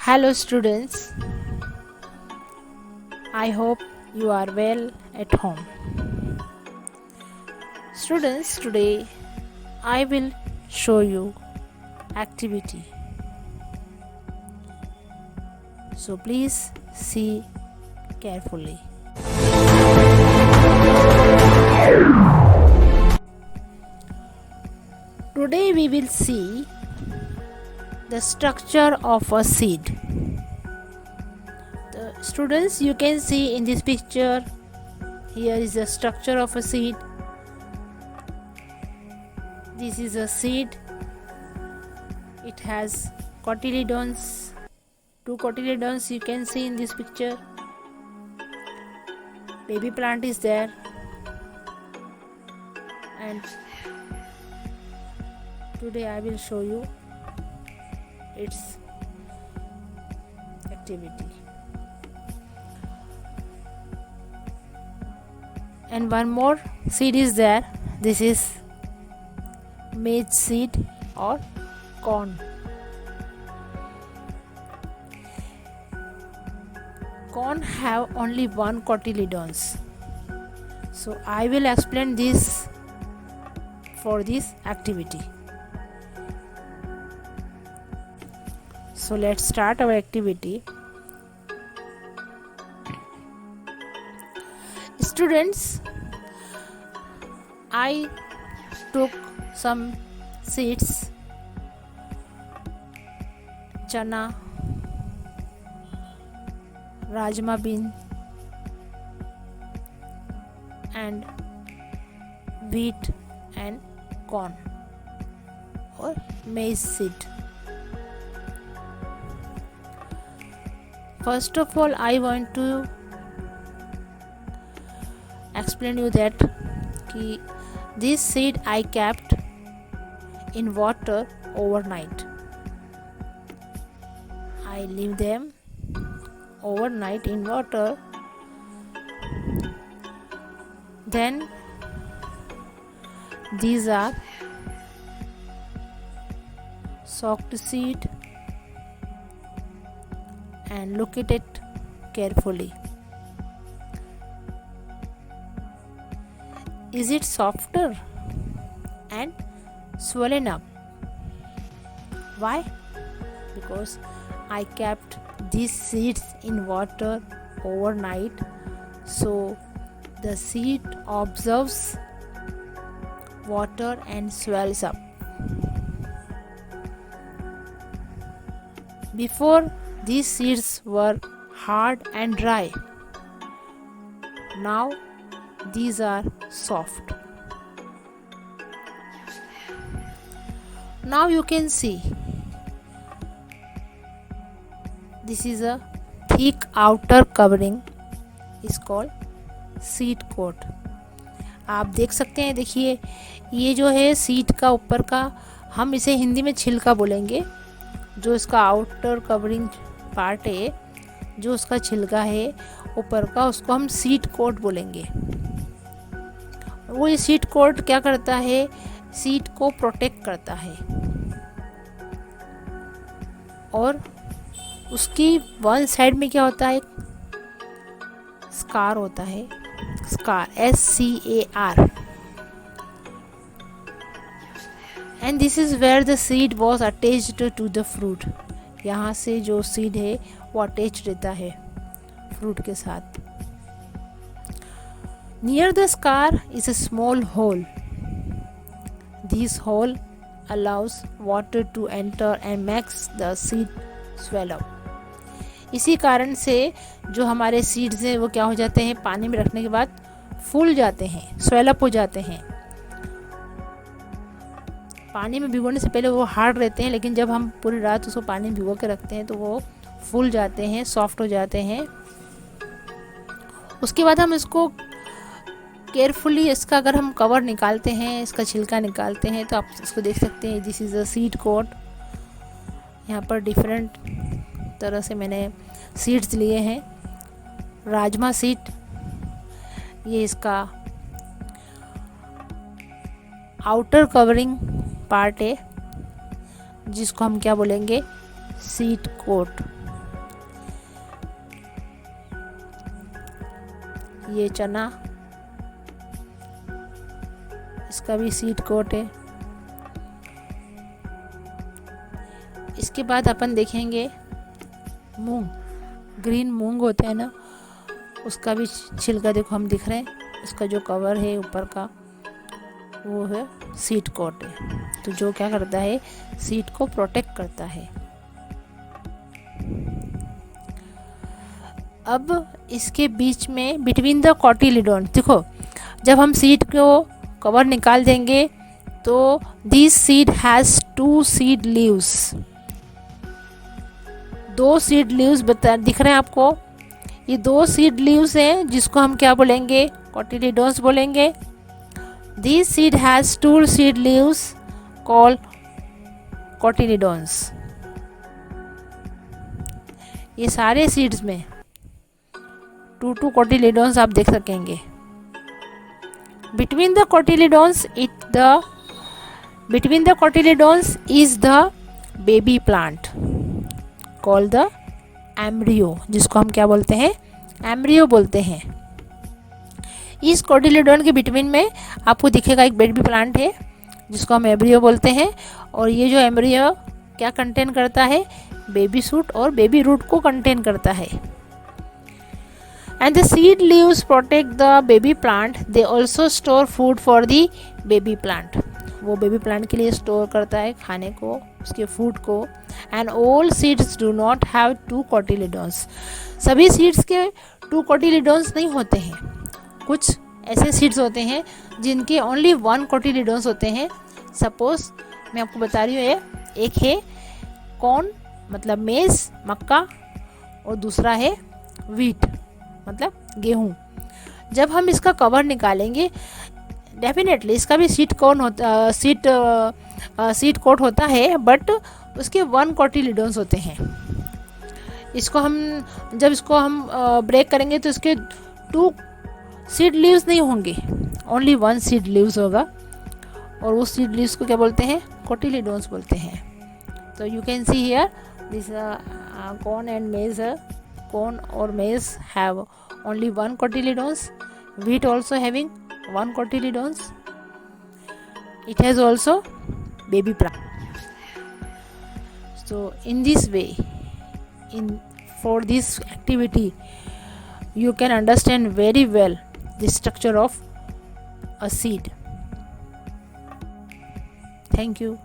Hello students, I hope you are well at home. Students, today I will show you activity. So please see carefully. Today we will see the structure of a seed. The students, you can see in this picture, here is the structure of a seed. This is a seed. It has cotyledons. 2 cotyledons you can see in this picture. Baby plant is there, and today I will show you its activity. And one more seed is there. This is maize seed or corn. Corn have only 1 cotyledons. So I will explain this for this activity. So let's start our activity. Students, I took some seeds, chana, rajma bean and wheat and corn or maize seed. First of all, I want to explain you that this seed I kept in water overnight. I leave them overnight in water. Then these are soaked seed, and look at it carefully. Is it softer and swollen up? Why? Because I kept these seeds in water overnight, so the seed absorbs water and swells up. Before, these seeds were hard and dry. Now these are soft. Now you can see this is a thick outer covering is called seed coat. आप देख सकते हैं, देखिए ये जो है seed का ऊपर का, हम इसे हिंदी में छिलका बोलेंगे. जो इसका आउटर कवरिंग पार्ट है, जो उसका छिलका है ऊपर का, उसको हम सीड कोट बोलेंगे. वो ये सीड कोट क्या करता है? सीड को प्रोटेक्ट करता है. और उसकी वन साइड में क्या होता है? स्कार होता है. Scar, SCAR. And this is where the seed was attached to the fruit. यहाँ से जो सीड है वो अटैच रहता है फ्रूट के साथ. Near the scar is a small hole. This hole allows water to enter and makes the seed swell up. इसी कारण से जो हमारे सीड्स हैं वो क्या हो जाते हैं? पानी में रखने के बाद फूल जाते हैं, स्वेल अप हो जाते हैं. पानी में भिगोने से पहले वो हार्ड रहते हैं, लेकिन जब हम पूरी रात उसको पानी में भिगो के रखते हैं तो वो फूल जाते हैं, सॉफ्ट हो जाते हैं. उसके बाद हम इसको केयरफुली, इसका अगर हम कवर निकालते हैं, इसका छिलका निकालते हैं, तो आप इसको देख सकते हैं. This is a seed coat. यहाँ पर डिफरेंट तरह से मैंने सीड्स लिए हैं. राजमा सीड, ये इसका आउटर कवरिंग पार्ट है, जिसको हम क्या बोलेंगे? Seed coat. ये चना, इसका भी सीड कोट है। इसके बाद अपन देखेंगे मूंग, ग्रीन मूंग होता है ना, उसका भी छिलका देखो हम दिख रहे हैं, उसका जो कवर है ऊपर का वो है सीड कोट है। तो जो क्या करता है, सीड को प्रोटेक्ट करता है। अब इसके बीच में बिटवीन द कॉटिलिडोन, देखो जब हम सीड को कवर निकाल देंगे तो this seed has 2 seed leaves, 2 seed leaves दिख रहे हैं आपको। ये 2 सीड लीव्स हैं जिसको हम क्या बोलेंगे, कॉटिलिडोन्स बोलेंगे। This seed has 2 seed leaves called cotyledons. ये सारे सीड्स में 2 कॉटिलिडोन्स आप देख सकेंगे। Between the cotyledons is the baby plant called the embryo, जिसको हम क्या बोलते हैं, एम्ब्रियो बोलते हैं। इस कोटिलिडोन के बिटवीन में आपको दिखेगा एक बेबी प्लांट है जिसको हम एम्ब्रियो बोलते हैं। और ये जो एम्ब्रियो क्या कंटेन करता है, बेबी शूट और बेबी रूट को कंटेन करता है। And the seed leaves protect the baby plant. They also store food for the baby plant. वो बेबी प्लांट के लिए स्टोर करता है खाने को, उसके फूड को। And all seeds do not have 2 cotyledons. सभी सीड्स के 2 cotyledons नहीं होते हैं। कुछ ऐसे सीड्स होते हैं जिनके ओनली 1 cotyledons होते हैं। सपोज मैं आपको बता रही हूँ, एक है कॉर्न मतलब मेज़, मक्का, और दूसरा है व्हीट मतलब गेहूँ। जब हम इसका कवर निकालेंगे, डेफिनेटली इसका भी सीड कोट होता है, बट उसके 1 कॉटिलिडोन्स होते हैं। इसको हम जब इसको हम ब्रेक करेंगे तो इसके 2 सीड लीव्स नहीं होंगे, ओनली 1 सीड लीव्स होगा। और उस सीड लीव्स को क्या बोलते हैं, कॉटिलिडोन्स बोलते हैं। तो you can see here this corn and मेज, corn or maize have only 1 cotyledons. Wheat also having 1 cotyledons. It has also baby plant. So in this way, for this activity, you can understand very well the structure of a seed. Thank you.